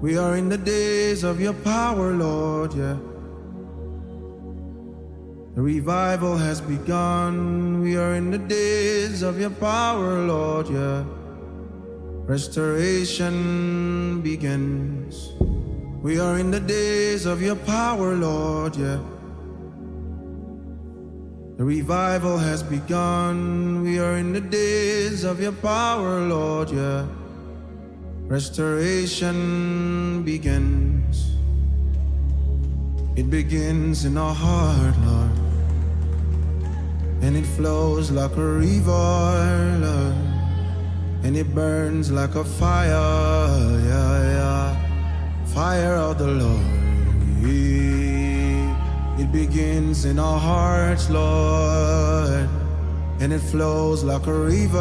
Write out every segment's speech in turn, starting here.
We are in the days of your power, Lord, yeah. The revival has begun. We are in the days of your power, Lord, yeah. Restoration begins. We are in the days of your power, Lord, yeah. The revival has begun. We are in the days of your power, Lord, yeah. Restoration begins. It begins in our heart, Lord, and it flows like a river, Lord, and it burns like a fire, yeah, yeah. Fire of the Lord. It begins in our hearts, Lord, and it flows like a river,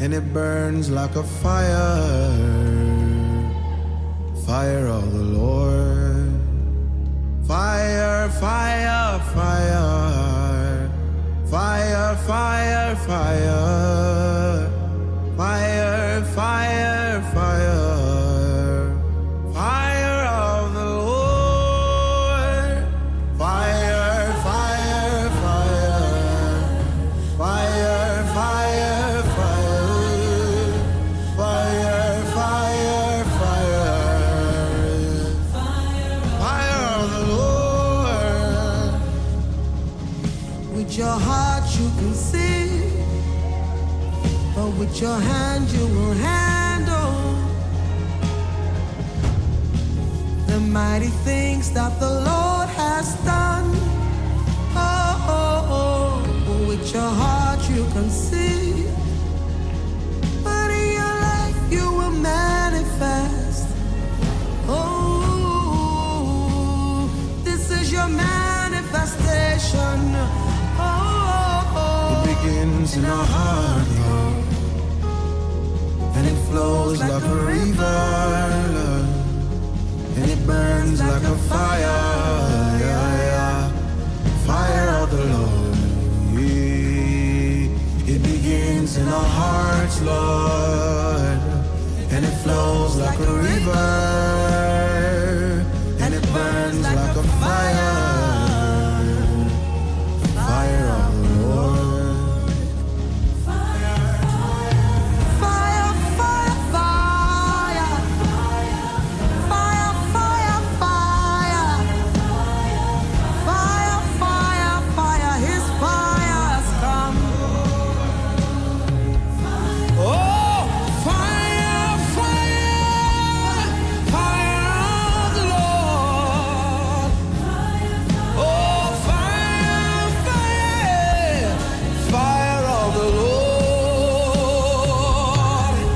and it burns like a fire. Fire of the Lord. Fire, fire, fire. Fire, fire, fire. Fire, fire, fire. Fire of the Lord. Fire, fire, fire. Fire, fire, fire. Fire, fire, fire. Fire of the Lord. With your heart you can see, but with your hand you will handle the mighty things that the Lord has done. Oh, oh, oh. With your heart you can see, but in your life you will manifest. Oh, this is your manifestation. It begins in our heart, Lord, and it flows like a river, Lord, and it burns like a fire, yeah, yeah. Fire of the Lord. It begins in our hearts, Lord, and it flows like a river, and it burns like a fire. Fire of the Lord. Fire, fire, fire. Fire, fire, fire. Fire, fire, fire. His fire has come. Oh, fire, fire, fire of the Lord. Oh, fire, fire, fire of the Lord.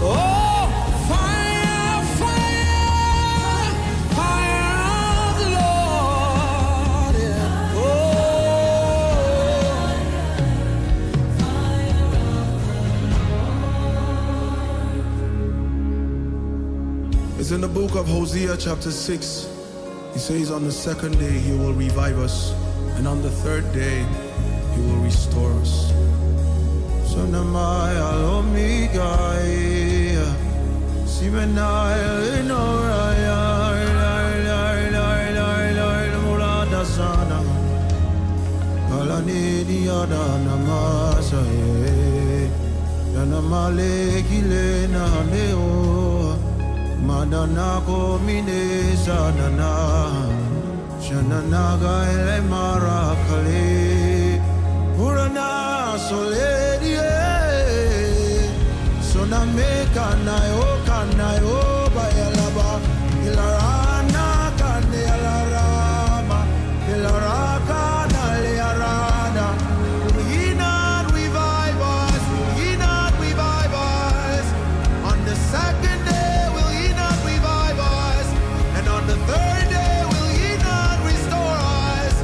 Oh, fire, fire, fire of the Lord. Yeah. Oh. It's in the book of Hosea chapter 6. He says on the second day he will revive us, and on the third day he will restore us. So namai alomigai simenai noraya mulada sana kalani diada namasa yanamale gilena neo Madanako mine sanana Shananaga ele marakale Purana soledie Soname kanayo bayalaba Ilarana kane alarama Ilaraka na learana Will ye not revive us? Will ye not revive us? On the second day the third day will ye not restore us?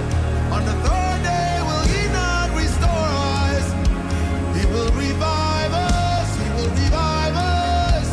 On the third day will ye not restore us? He will revive us, he will revive us.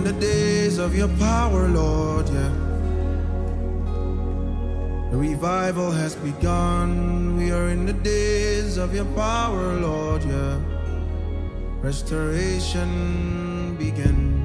in the days of your power, Lord, yeah. The revival has begun. We are in the days of your power, Lord, yeah. Restoration begins.